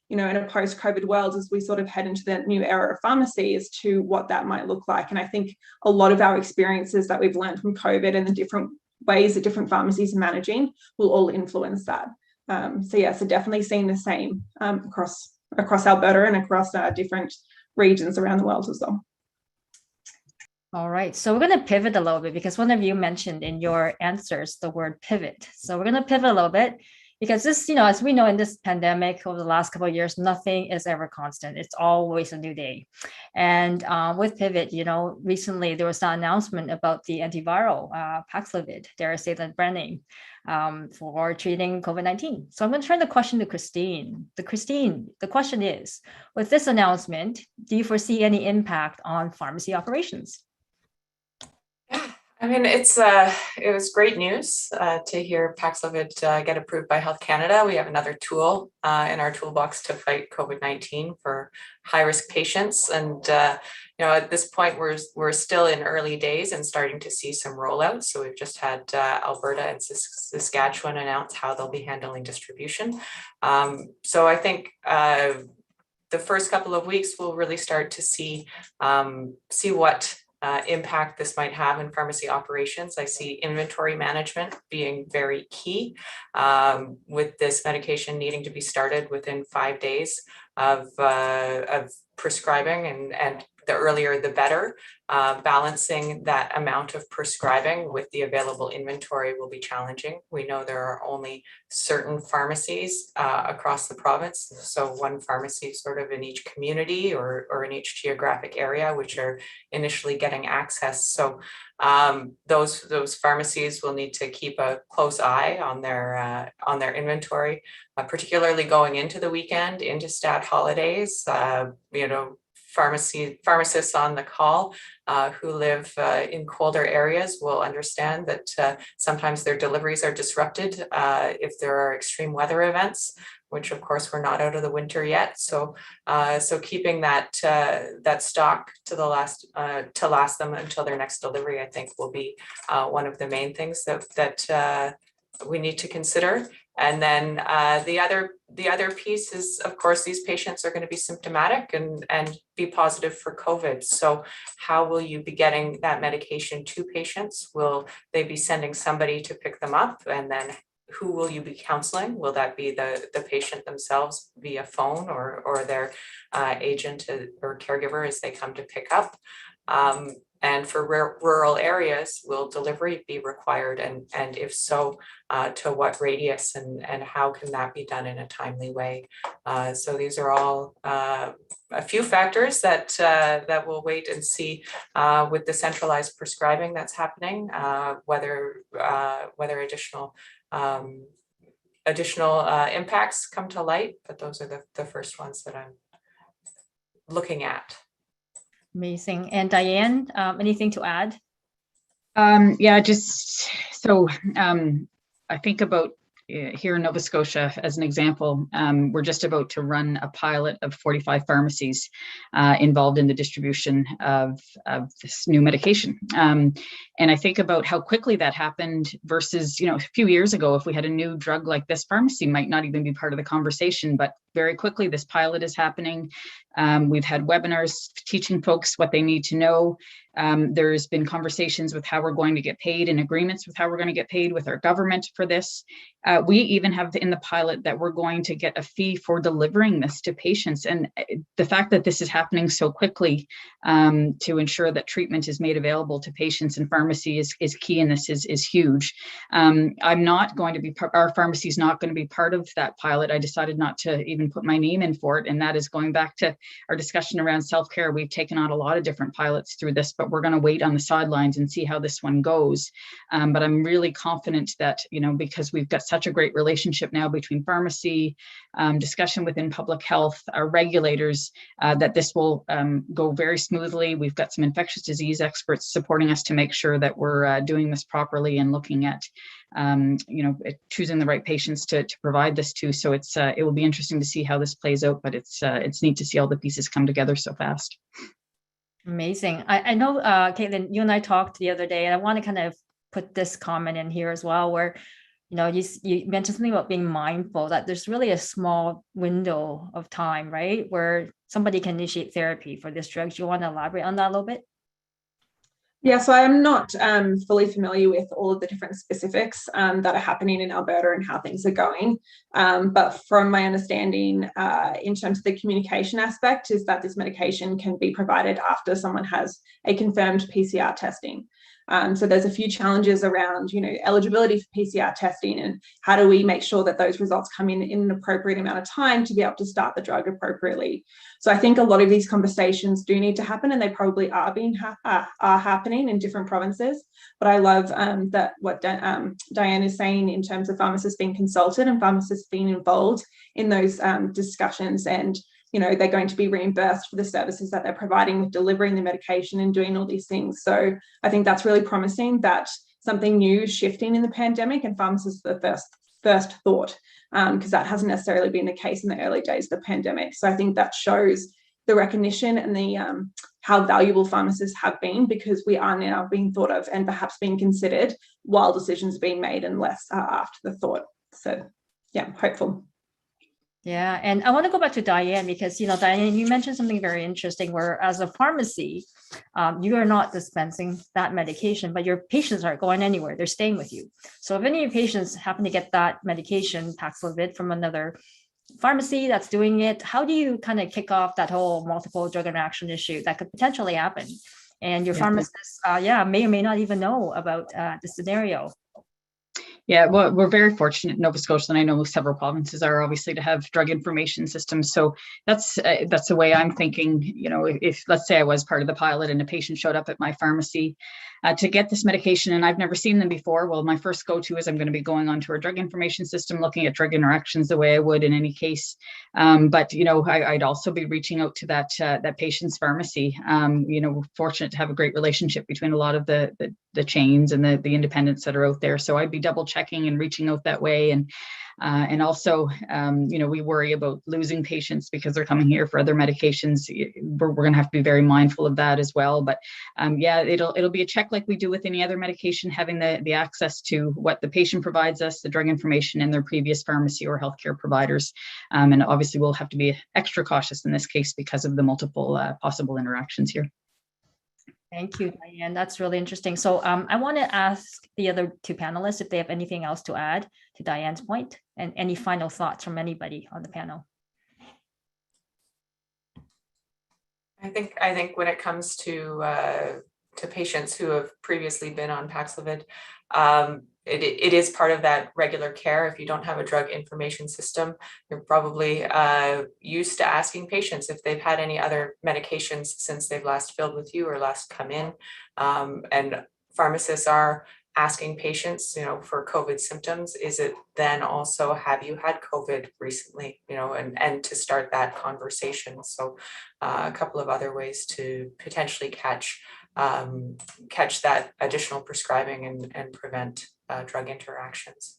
you know, in a post-COVID world, as we sort of head into the new era of pharmacy, as to what that might look like. And I think a lot of our experiences that we've learned from COVID and the different ways that different pharmacies are managing will all influence that. So yeah, so definitely seeing the same across Alberta and across different regions around the world as well. All right, so we're going to pivot a little bit because one of you mentioned in your answers the word pivot. So we're going to pivot a little bit, because this, you know, as we know, in this pandemic over the last couple of years, nothing is ever constant. It's always a new day. And with Pivot, you know, recently there was that announcement about the antiviral Paxlovid, dare I say that brand name, for treating COVID-19. So I'm going to turn the question to Christine. The question is, with this announcement, do you foresee any impact on pharmacy operations? I mean, it was great news to hear Paxlovid get approved by Health Canada. We have another tool in our toolbox to fight COVID-19 for high-risk patients. And you know, at this point, we're still in early days and starting to see some rollouts. So we've just had Alberta and Saskatchewan announce how they'll be handling distribution. So I think the first couple of weeks we'll really start to see what impact this might have in pharmacy operations. I see inventory management being very key, with this medication needing to be started within 5 days of prescribing, and the earlier the better. Balancing that amount of prescribing with the available inventory will be challenging. We know there are only certain pharmacies across the province, so one pharmacy sort of in each community or in each geographic area, which are initially getting access. So those pharmacies will need to keep a close eye on their inventory, particularly going into the weekend, into stat holidays. You know, pharmacists on the call who live in colder areas will understand that sometimes their deliveries are disrupted if there are extreme weather events, which of course we're not out of the winter yet. So keeping that stock to last them until their next delivery, I think, will be one of the main things that we need to consider. And then the other piece is, of course, these patients are going to be symptomatic and be positive for COVID. So how will you be getting that medication to patients? Will they be sending somebody to pick them up? And then who will you be counseling? Will that be the patient themselves via phone or their agent or caregiver as they come to pick up? And for rural areas, will delivery be required? And if so, to what radius, and how can that be done in a timely way? So these are all a few factors that we'll wait and see with the centralized prescribing that's happening, whether additional impacts come to light. But those are the first ones that I'm looking at. Amazing. And Diane, anything to add? Yeah, just so I think about, here in Nova Scotia, as an example, we're just about to run a pilot of 45 pharmacies involved in the distribution of this new medication. And I think about how quickly that happened versus, a few years ago, if we had a new drug like this, pharmacy might not even be part of the conversation, but very quickly this pilot is happening. We've had webinars teaching folks what they need to know. There's been conversations with how we're going to get paid and agreements with how we're going to get paid with our government for this. We even have in the pilot that we're going to get a fee for delivering this to patients. And the fact that this is happening so quickly to ensure that treatment is made available to patients in pharmacy is key, and this is huge. I'm not going to be, our pharmacy is not going to be part of that pilot. I decided not to even put my name in for it. And that is going back to our discussion around self-care. We've taken on a lot of different pilots through this, but we're going to wait on the sidelines and see how this one goes. But I'm really confident that, because we've got such a great relationship now between pharmacy, discussion within public health, our regulators, that this will go very smoothly. We've got some infectious disease experts supporting us to make sure that we're doing this properly and looking at, choosing the right patients to provide this to. So it will be interesting to see how this plays out, but it's neat to see all the pieces come together so fast. Amazing. I know, Caitlin, you and I talked the other day, and I want to kind of put this comment in here as well, where, you mentioned something about being mindful that there's really a small window of time, right, where somebody can initiate therapy for this drug. Do you want to elaborate on that a little bit? Yeah, so I'm not fully familiar with all of the different specifics that are happening in Alberta and how things are going. But from my understanding, in terms of the communication aspect, is that this medication can be provided after someone has a confirmed PCR testing. So there's a few challenges around, eligibility for PCR testing and how do we make sure that those results come in an appropriate amount of time to be able to start the drug appropriately. So I think a lot of these conversations do need to happen, and they probably are happening in different provinces. But I love that what Diane is saying in terms of pharmacists being consulted and pharmacists being involved in those discussions, and they're going to be reimbursed for the services that they're providing with delivering the medication and doing all these things. So I think that's really promising that something new is shifting in the pandemic, and pharmacists are the first thought, because that hasn't necessarily been the case in the early days of the pandemic. So I think that shows the recognition and the how valuable pharmacists have been, because we are now being thought of and perhaps being considered while decisions are being made and less after the thought. So yeah, hopeful. Yeah, and I want to go back to Diane, because, Diane, you mentioned something very interesting where as a pharmacy, you are not dispensing that medication, but your patients aren't going anywhere. They're staying with you. So if any of your patients happen to get that medication, Paxlovid, from another pharmacy that's doing it, how do you kind of kick off that whole multiple drug interaction issue that could potentially happen? And your pharmacists, may or may not even know about the scenario. Yeah, well, we're very fortunate in Nova Scotia, and I know several provinces are, obviously, to have drug information systems. So that's the way I'm thinking. If let's say I was part of the pilot and a patient showed up at my pharmacy to get this medication, and I've never seen them before, well, my first go-to is I'm going to be going onto our drug information system, looking at drug interactions the way I would in any case. But I'd also be reaching out to that patient's pharmacy. We're fortunate to have a great relationship between a lot of the chains and the independents that are out there. So I'd be double checking and reaching out that way. And also, we worry about losing patients because they're coming here for other medications. We're going to have to be very mindful of that as well. But it'll be a check like we do with any other medication, having the access to what the patient provides us, the drug information, and their previous pharmacy or healthcare providers. And obviously, we'll have to be extra cautious in this case because of the multiple possible interactions here. Thank you, Diane. That's really interesting. So I want to ask the other two panelists if they have anything else to add to Diane's point, and any final thoughts from anybody on the panel. I think when it comes to patients who have previously been on Paxlovid, it is part of that regular care. If you don't have a drug information system, you're probably used to asking patients if they've had any other medications since they've last filled with you or last come in. And pharmacists are asking patients, for COVID symptoms, is it then also, have you had COVID recently, and to start that conversation. So a couple of other ways to potentially catch that additional prescribing and prevent drug interactions.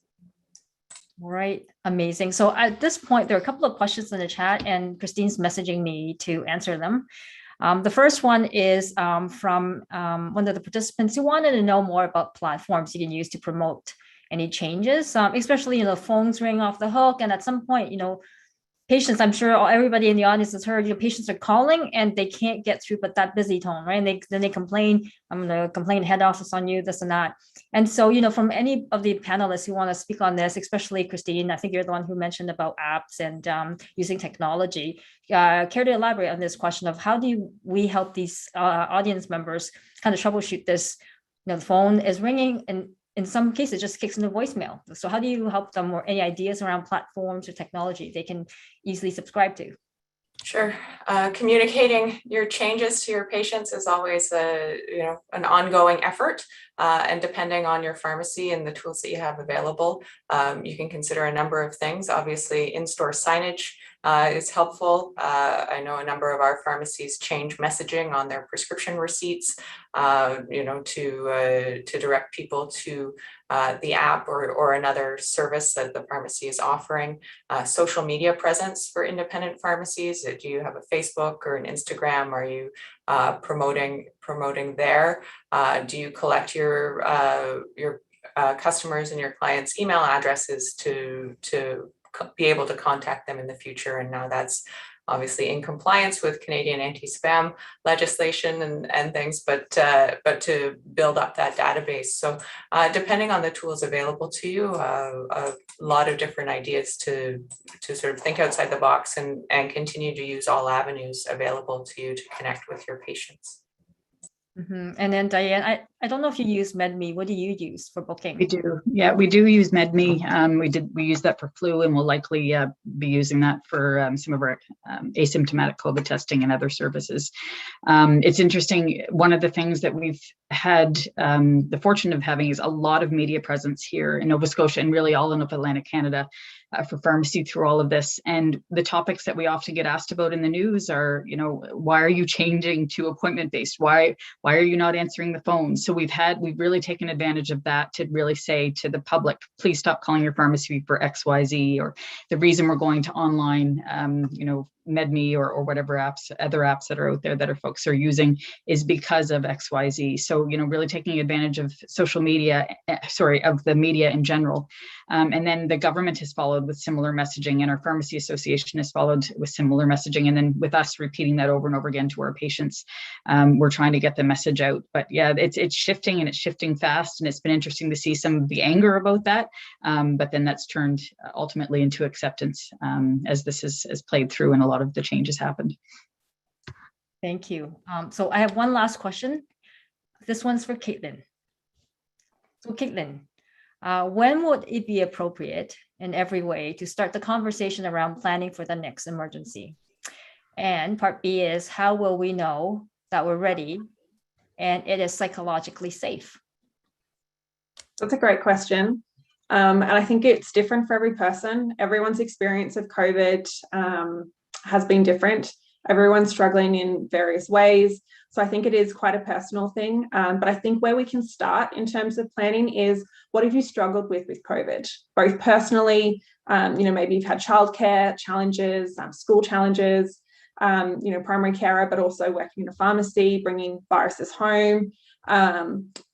Right, amazing. So at this point, there are a couple of questions in the chat, and Christine's messaging me to answer them. The first one is from one of the participants who wanted to know more about platforms you can use to promote any changes, especially, phones ring off the hook. And at some point, patients, I'm sure everybody in the audience has heard, patients are calling and they can't get through but that busy tone, right? And then they complain, I'm going to complain head office on you, this and that. And so, from any of the panelists who want to speak on this, especially Christine, I think you're the one who mentioned about apps and using technology. Care to elaborate on this question of how do we help these audience members kind of troubleshoot this? The phone is ringing and in some cases just kicks into voicemail. So how do you help them, or any ideas around platforms or technology they can easily subscribe to? Sure. Communicating your changes to your patients is always an ongoing effort. And depending on your pharmacy and the tools that you have available, you can consider a number of things. Obviously, in-store signage is helpful. I know a number of our pharmacies change messaging on their prescription receipts, to direct people to the app or another service that the pharmacy is offering. Social media presence for independent pharmacies. Do you have a Facebook or an Instagram? Are you promoting there? Do you collect your customers and your clients' email addresses to be able to contact them in the future? And now that's obviously in compliance with Canadian anti-spam legislation and things, but to build up that database. So depending on the tools available to you, a lot of different ideas to sort of think outside the box and continue to use all avenues available to you to connect with your patients. Mm-hmm. And then Diane, I don't know if you use MedMe. What do you use for booking? We do. Yeah, we do use MedMe. We use that for flu, and we'll likely be using that for some of our asymptomatic COVID testing and other services. It's interesting. One of the things that we've had the fortune of having is a lot of media presence here in Nova Scotia and really all in Atlantic Canada for pharmacy through all of this. And the topics that we often get asked about in the news are, why are you changing to appointment-based? Why are you not answering the phone? So we've really taken advantage of that to really say to the public, please stop calling your pharmacy for XYZ, or the reason we're going to online, MedMe or whatever other apps that are out there that our folks are using is because of XYZ. So, really taking advantage of social media, of the media in general. And then the government has followed with similar messaging, and our pharmacy association has followed with similar messaging. And then with us repeating that over and over again to our patients, we're trying to get the message out. But yeah, it's shifting, and it's shifting fast. And it's been interesting to see some of the anger about that. But then that's turned ultimately into acceptance as this has played through and a lot of the changes happened. Thank you. So I have one last question. This one's for Caitlin. So Caitlin, when would it be appropriate in every way to start the conversation around planning for the next emergency? And part B is, how will we know that we're ready and it is psychologically safe? That's a great question. And I think it's different for every person. Everyone's experience of COVID has been different. Everyone's struggling in various ways. So I think it is quite a personal thing. But I think where we can start in terms of planning is, what have you struggled with COVID? Both personally, maybe you've had childcare challenges, school challenges, primary carer, but also working in a pharmacy, bringing viruses home.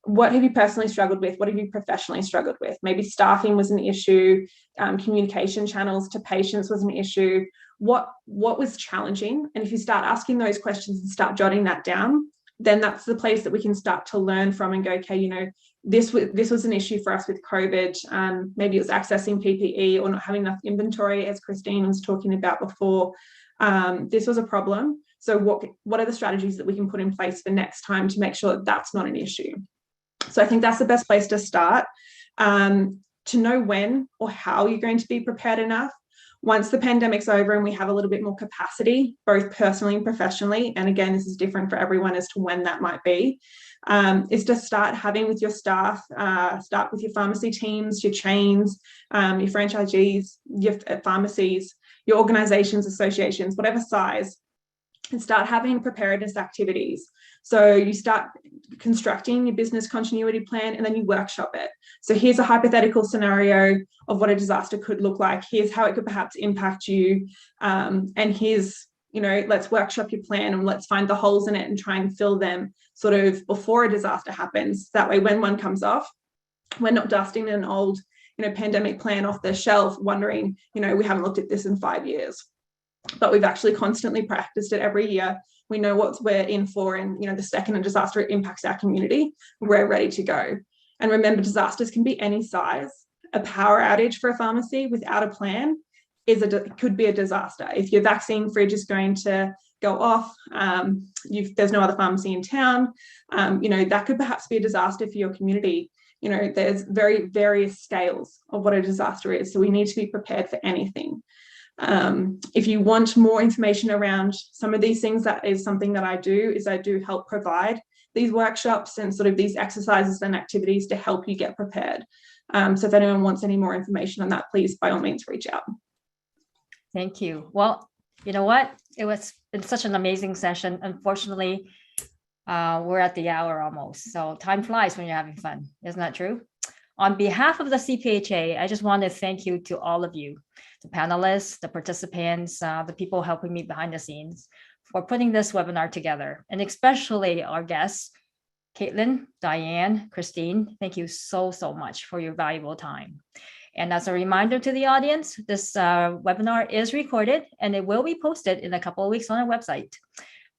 What have you personally struggled with? What have you professionally struggled with? Maybe staffing was an issue, communication channels to patients was an issue. What was challenging? And if you start asking those questions and start jotting that down, then that's the place that we can start to learn from and go, okay, this was an issue for us with COVID. Maybe it was accessing PPE or not having enough inventory, as Christine was talking about before. This was a problem. So what are the strategies that we can put in place for next time to make sure that that's not an issue? So I think that's the best place to start, to know when or how you're going to be prepared enough. Once the pandemic's over and we have a little bit more capacity, both personally and professionally, and again, this is different for everyone as to when that might be, is to start having with your staff, start with your pharmacy teams, your chains, your franchisees, your pharmacies, your organizations, associations, whatever size, and start having preparedness activities. So you start constructing your business continuity plan and then you workshop it. So here's a hypothetical scenario of what a disaster could look like. Here's how it could perhaps impact you. And here's, let's workshop your plan and let's find the holes in it and try and fill them sort of before a disaster happens. That way, when one comes off, we're not dusting an old, pandemic plan off the shelf, wondering, we haven't looked at this in 5 years. But we've actually constantly practiced it every year. We know what we're in for, and the second a disaster impacts our community, we're ready to go. And remember, disasters can be any size. A power outage for a pharmacy without a plan could be a disaster. If your vaccine fridge is going to go off, there's no other pharmacy in town, that could perhaps be a disaster for your community. There's very various scales of what a disaster is, so we need to be prepared for anything. If you want more information around some of these things, that is something that I do help provide these workshops and sort of these exercises and activities to help you get prepared. So if anyone wants any more information on that, please, by all means, reach out. Thank you. Well, you know what? It's such an amazing session. Unfortunately, we're at the hour almost. So time flies when you're having fun. Isn't that true? On behalf of the CPHA, I just want to thank you to all of you, the panelists, the participants, the people helping me behind the scenes for putting this webinar together, and especially our guests, Caitlin, Diane, Christine. Thank you so much for your valuable time. And as a reminder to the audience, this webinar is recorded and it will be posted in a couple of weeks on our website.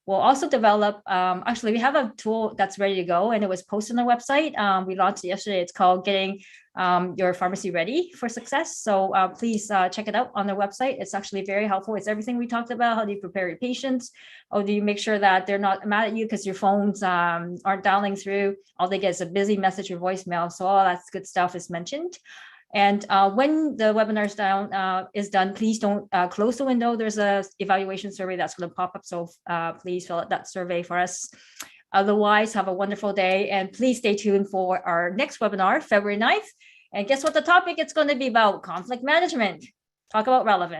We'll also develop, actually, we have a tool that's ready to go and it was posted on the website. We launched it yesterday. It's called Getting Your Pharmacy Ready for Success. So please check it out on the website. It's actually very helpful. It's everything we talked about. How do you prepare your patients? How do you make sure that they're not mad at you because your phones aren't dialing through? All they get is a busy message or voicemail. So all that good stuff is mentioned. And when the webinar is done, please don't close the window. There's a evaluation survey that's going to pop up. So please fill out that survey for us. Otherwise, have a wonderful day. And please stay tuned for our next webinar, February 9th. And guess what the topic it's going to be about? Conflict management. Talk about relevant.